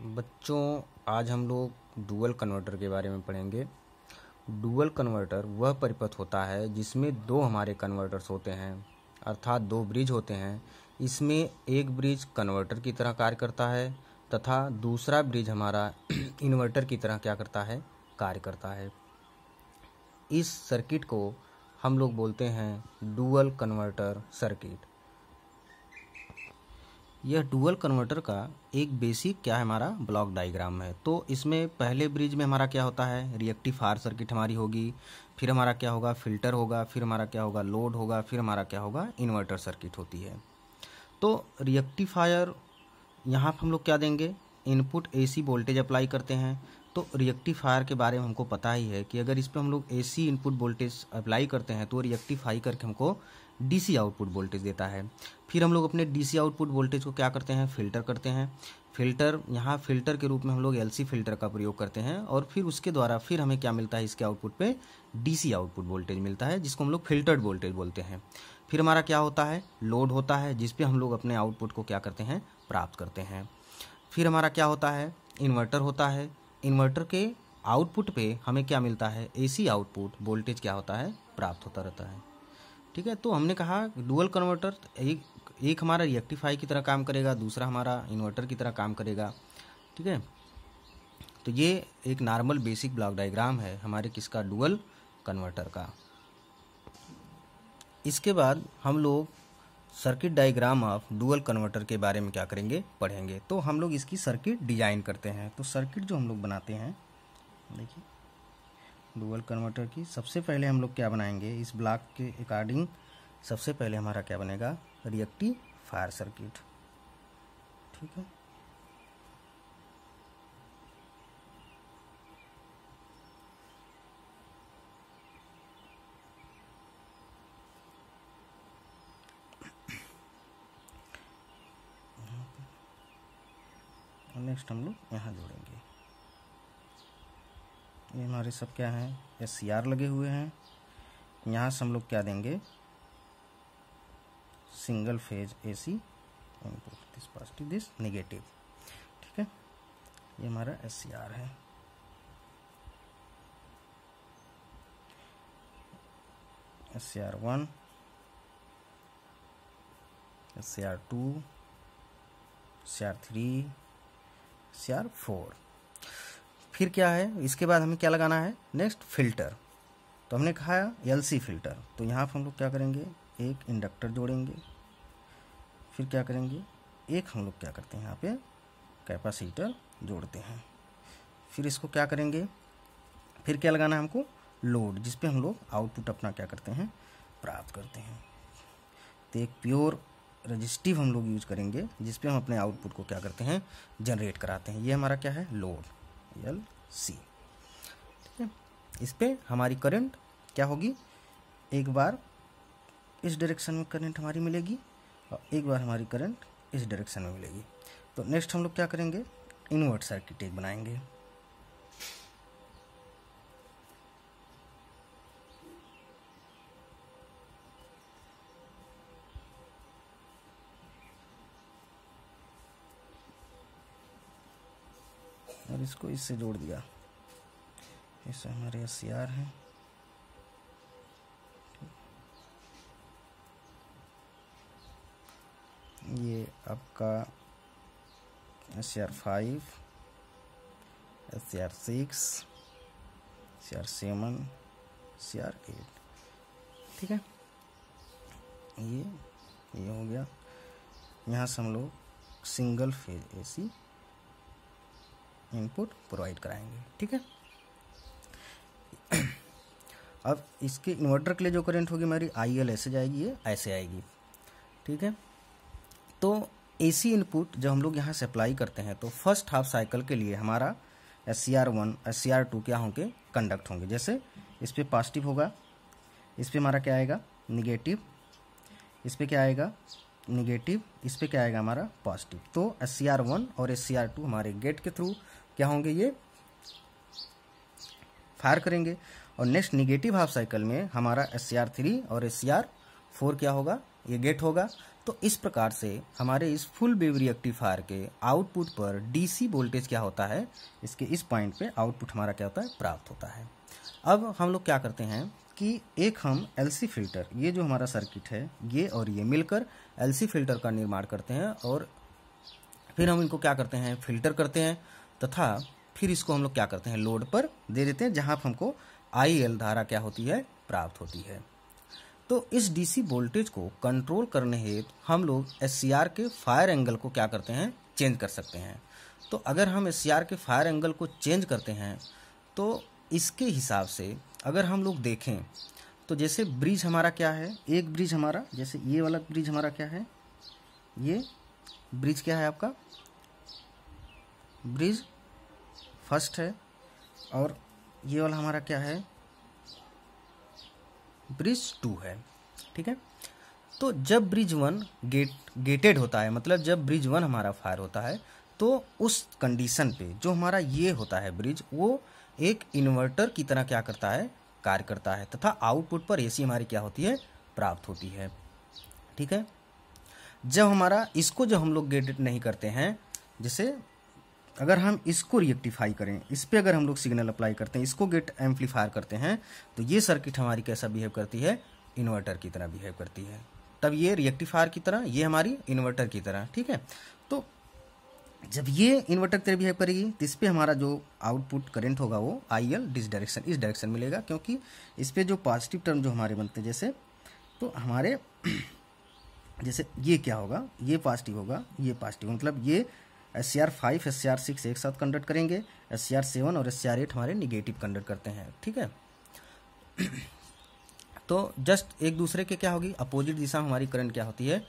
बच्चों, आज हम लोग डुअल कन्वर्टर के बारे में पढ़ेंगे। डुअल कन्वर्टर वह परिपथ होता है जिसमें दो हमारे कन्वर्टर्स होते हैं, अर्थात दो ब्रिज होते हैं। इसमें एक ब्रिज कन्वर्टर की तरह कार्य करता है तथा दूसरा ब्रिज हमारा इन्वर्टर की तरह क्या करता है, कार्य करता है। इस सर्किट को हम लोग बोलते हैं डुअल कन्वर्टर सर्किट। यह डुअल कन्वर्टर का एक बेसिक क्या है, हमारा ब्लॉक डायग्राम है। तो इसमें पहले ब्रिज में हमारा क्या होता है, रिएक्टिफायर सर्किट हमारी होगी, फिर हमारा क्या होगा, फिल्टर होगा, फिर हमारा क्या होगा, लोड होगा, फिर हमारा क्या होगा, इन्वर्टर सर्किट होती है। तो रिएक्टिफायर यहाँ पर हम लोग क्या देंगे, इनपुट एसी वोल्टेज अप्लाई करते हैं। तो रिएक्टिफायर के बारे में हमको पता ही है कि अगर इस पर हम लोग एसी इनपुट वोल्टेज अप्लाई करते हैं तो रिएक्टिफाई करके हमको डीसी आउटपुट वोल्टेज देता है। फिर हम लोग अपने डीसी आउटपुट वोल्टेज को क्या करते हैं, फिल्टर करते हैं। फिल्टर, यहाँ फिल्टर के रूप में हम लोग एलसी फिल्टर का प्रयोग करते हैं और फिर उसके द्वारा फिर हमें क्या मिलता है, इसके आउटपुट पे डीसी आउटपुट वोल्टेज मिलता है, जिसको हम लोग फिल्टर्ड वोल्टेज बोलते हैं। फिर हमारा क्या होता है, लोड होता है, जिसपे हम लोग अपने आउटपुट को क्या करते हैं, प्राप्त करते हैं। फिर हमारा क्या होता है, इन्वर्टर होता है। इन्वर्टर के आउटपुट पे हमें क्या मिलता है, एसी आउटपुट वोल्टेज क्या होता है, प्राप्त होता रहता है। ठीक है, तो हमने कहा डुअल कन्वर्टर एक हमारा रिएक्टिफाई की तरह काम करेगा, दूसरा हमारा इन्वर्टर की तरह काम करेगा। ठीक है, तो ये एक नॉर्मल बेसिक ब्लॉक डायग्राम है हमारे किसका, डुअल कन्वर्टर का। इसके बाद हम लोग circuit diagram of dual converter के बारे में क्या करेंगे, पढ़ेंगे। तो हम लोग इसकी सर्किट डिजाइन करते हैं। तो सर्किट जो हम लोग बनाते हैं, देखिए डुअल कन्वर्टर की सबसे पहले हम लोग क्या बनाएंगे, इस ब्लॉक के अकॉर्डिंग सबसे पहले हमारा क्या बनेगा, रिएक्टिफायर सर्किट। ठीक है, नेक्स्ट हम लोग यहाँ जोड़ेंगे। ये हमारे सब क्या हैं, एससीआर लगे हुए हैं। यहाँ से हम लोग क्या देंगे, single phase AC input, this positive this negative. ठीक है, ये हमारा एससीआर है। SCR 1, SCR 2, SCR 3, SCR 4। फिर क्या है, इसके बाद हमें क्या लगाना है, नेक्स्ट फिल्टर। तो हमने कहा एलसी फिल्टर, तो यहाँ पर हम लोग क्या करेंगे, एक इंडक्टर जोड़ेंगे। फिर क्या करेंगे, एक हम लोग क्या करते हैं, यहाँ पे कैपेसिटर जोड़ते हैं। फिर इसको क्या करेंगे, फिर क्या लगाना है हमको, लोड, जिसपे हम लोग आउटपुट अपना क्या करते हैं, प्राप्त करते हैं। तो एक प्योर रजिस्टिव हम लोग यूज करेंगे, जिसपे हम अपने आउटपुट को क्या करते हैं, जनरेट कराते हैं। ये हमारा क्या है, लोड, LC। ठीक है, इस पे हमारी करंट क्या होगी, एक बार इस डायरेक्शन में करंट हमारी मिलेगी और एक बार हमारी करंट इस डायरेक्शन में मिलेगी। तो नेक्स्ट हम लोग क्या करेंगे, इन्वर्ट सर्किट एक बनाएंगे। और इसको इससे जोड़ दिया, इससे हमारे एससीआर है। ये आपका एससीआर 5, एससीआर 6, एससीआर 7, एससीआर 8। ठीक है, ये हो गया। यहाँ से हम लोग single phase AC input provide कराएंगे। ठीक है, अब इसके इन्वर्टर के लिए जो करंट होगी हमारी IL ऐसे जाएगी, ये ऐसे आएगी। ठीक है, तो एसी इनपुट जब हम लोग यहाँ से अप्लाई करते हैं तो फर्स्ट हाफ साइकिल के लिए हमारा SCR 1, SCR 2 क्या होंगे, कंडक्ट होंगे। जैसे इस पे पॉजिटिव होगा, इस पे हमारा क्या आएगा, निगेटिव, इस पे क्या आएगा, निगेटिव, इस पे क्या आएगा, हमारा पॉजिटिव। तो SCR 1 और SCR 2 हमारे गेट के थ्रू क्या होंगे, ये फायर करेंगे। और नेक्स्ट निगेटिव हाफ साइकिल में हमारा SCR 3 और SCR 4 क्या होगा, ये गेट होगा। तो इस प्रकार से हमारे इस फुल वेव रेक्टिफायर के आउटपुट पर डीसी वोल्टेज क्या होता है, इसके इस पॉइंट पे आउटपुट हमारा क्या होता है, प्राप्त होता है। अब हम लोग क्या करते हैं कि एक हम एलसी फिल्टर, ये जो हमारा सर्किट है ये और ये मिलकर एलसी फिल्टर का निर्माण करते हैं और फिर हम इनको क्या करते हैं, फिल्टर करते हैं तथा फिर इसको हम लोग क्या करते हैं, लोड पर दे देते हैं, जहां पर हमको IL धारा क्या होती है, प्राप्त होती है। तो इस डीसी वोल्टेज को कंट्रोल करने हेतु हम लोग SCR के फायर एंगल को क्या करते हैं, चेंज कर सकते हैं। तो अगर हम SCR के फायर एंगल को चेंज करते हैं तो इसके हिसाब से अगर हम लोग देखें तो जैसे ब्रिज हमारा क्या है, एक ब्रिज हमारा, जैसे ये वाला ब्रिज हमारा क्या है, ये ब्रिज क्या है आपका, ब्रिज फर्स्ट है, और ये वाला हमारा क्या है, ब्रिज 2 है। ठीक है, तो जब ब्रिज 1 गेटेड होता है, मतलब जब ब्रिज 1 हमारा फायर होता है, तो उस कंडीशन पे जो हमारा ये होता है ब्रिज, वो एक इन्वर्टर की तरह क्या करता है, कार्य करता है तथा आउटपुट पर एसी हमारी क्या होती है, प्राप्त होती है। ठीक है, जब हमारा इसको जब हम लोग गेटेड नहीं करते हैं, जैसे अगर हम इसको रिएक्टिफाई करें, इस पे अगर हम लोग सिग्नल अप्लाई करते हैं, इसको गेट एम्पलीफायर करते हैं, तो ये सर्किट हमारी कैसा बिहेव करती है, इन्वर्टर की तरह बिहेव करती है। तब ये रिएक्टिफायर की तरह, ये हमारी इन्वर्टर की तरह। ठीक है, तो जब ये इन्वर्टर की तरह बिहेव करेगी तो इस पर हमारा जो आउटपुट करंट होगा वो IL इस डायरेक्शन मिलेगा, क्योंकि इस पर जो पॉजिटिव टर्म जो हमारे बनते हैं, जैसे तो हमारे जैसे ये क्या होगा, ये पॉजिटिव होगा, ये पॉजिटिव, मतलब ये SCR5 SCR6 एक साथ कंडक्ट करेंगे, SCR7 और SCR8 हमारे निगेटिव कंडक्ट करते हैं। ठीक है, तो जस्ट एक दूसरे के क्या होगी, अपोजिट दिशा में हमारी करंट क्या होती है,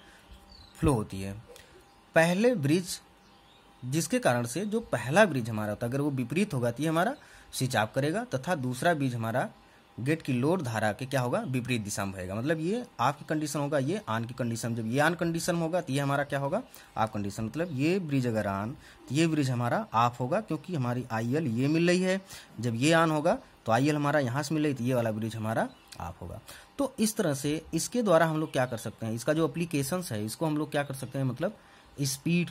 फ्लो होती है। पहले ब्रिज, जिसके कारण से जो पहला ब्रिज हमारा होता है, अगर वो विपरीत होगा तो ये हमारा स्विच ऑफ करेगा, तथा दूसरा ब्रिज हमारा गेट की लोड धारा के क्या होगा, विपरीत दिशा में बहेगा। मतलब ये ऑफ की कंडीशन होगा, ये ऑन की कंडीशन, जब ये ऑन कंडीशन होगा तो ये हमारा क्या होगा, ऑफ कंडीशन। मतलब ये ब्रिज अगर ऑन, तो ये ब्रिज हमारा ऑफ होगा, क्योंकि हमारी IL ये मिल रही है। जब ये ऑन होगा तो IL हमारा यहाँ से मिल रही, तो ये वाला ब्रिज हमारा ऑफ होगा। तो इस तरह से इसके द्वारा हम लोग क्या कर सकते हैं, इसका जो एप्लीकेशंस है, इसको हम लोग क्या कर सकते हैं, मतलब स्पीड,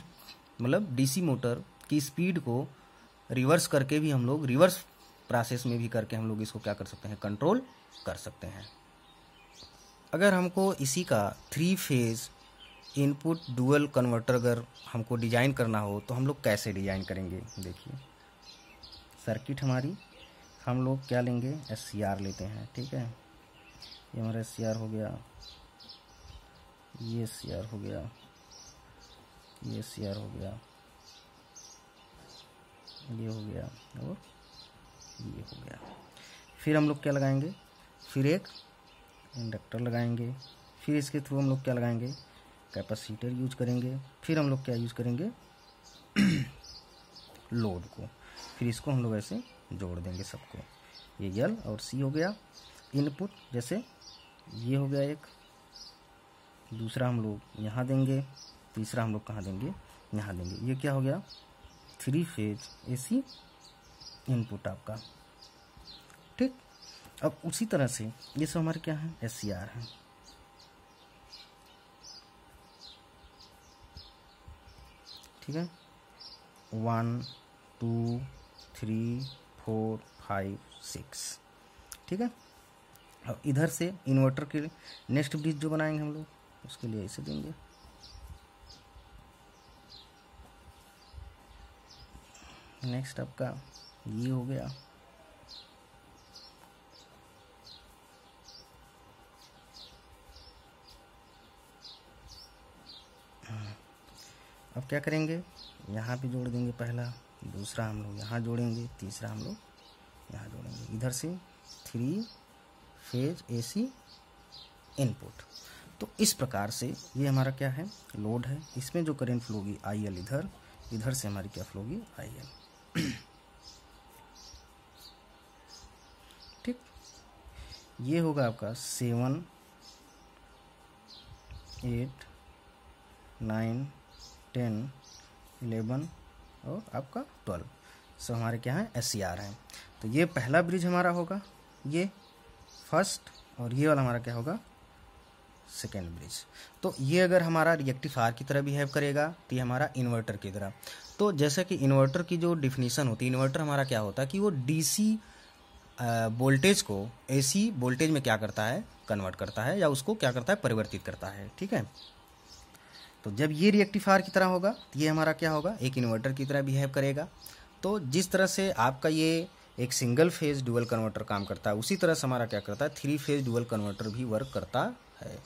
मतलब DC मोटर की स्पीड को रिवर्स करके भी हम लोग, रिवर्स प्रोसेस में भी करके हम लोग इसको क्या कर सकते हैं, कंट्रोल कर सकते हैं। अगर हमको इसी का 3 फेज इनपुट डुअल कन्वर्टर अगर हमको डिजाइन करना हो तो हम लोग कैसे डिजाइन करेंगे। देखिए सर्किट हमारी, हम लोग क्या लेंगे, SCR लेते हैं। ठीक है, ये हमारा SCR हो गया, ये SCR हो गया, ये SCR हो गया, ये हो गया और ये हो गया। फिर हम लोग क्या लगाएंगे, फिर एक इंडक्टर लगाएंगे, फिर इसके थ्रू हम लोग क्या लगाएंगे, कैपेसिटर यूज करेंगे, फिर हम लोग क्या यूज करेंगे, लोड को, फिर इसको हम लोग ऐसे जोड़ देंगे सबको। ये L और C हो गया इनपुट, जैसे ये हो गया एक, दूसरा हम लोग यहाँ देंगे, तीसरा हम लोग कहाँ देंगे, यहाँ देंगे। ये क्या हो गया, 3 फेज AC इनपुट आपका। ठीक, अब उसी तरह से ये सब हमारे क्या है, SCR है। ठीक है, 1 2 3 4 5 6। ठीक है, अब इधर से इन्वर्टर के नेक्स्ट ब्रिज जो बनाएंगे हम लोग, उसके लिए ऐसे देंगे। नेक्स्ट आपका ये हो गया, अब क्या करेंगे, यहाँ पे जोड़ देंगे पहला, दूसरा हम लोग यहाँ जोड़ेंगे, तीसरा हम लोग यहाँ जोड़ेंगे। इधर से 3 फेज AC इनपुट। तो इस प्रकार से ये हमारा क्या है, लोड है, इसमें जो करंट फ्लो होगी IL इधर, इधर से हमारी क्या फ्लो होगी, IL। ठीक, ये होगा आपका 7 8 9 10 11 और आपका 12, सब हमारे क्या है, SCR है। तो ये पहला ब्रिज हमारा होगा, ये फर्स्ट, और ये वाला हमारा क्या होगा, सेकेंड ब्रिज। तो ये अगर हमारा रिएक्टिफायर की तरह बिहेव करेगा तो ये हमारा इन्वर्टर की तरह। तो जैसे कि इन्वर्टर की जो डिफिनीशन होती है, इन्वर्टर हमारा क्या होता है कि वो डीसी वोल्टेज को एसी वोल्टेज में क्या करता है, कन्वर्ट करता है, या उसको क्या करता है, परिवर्तित करता है। ठीक है, तो जब ये रिएक्टिफायर की तरह होगा तो ये हमारा क्या होगा, एक इन्वर्टर की तरह बिहेव करेगा। तो जिस तरह से आपका ये एक सिंगल फेज डुअल कन्वर्टर काम करता है, उसी तरह से हमारा क्या करता है, थ्री फेज डुअल कन्वर्टर भी वर्क करता है।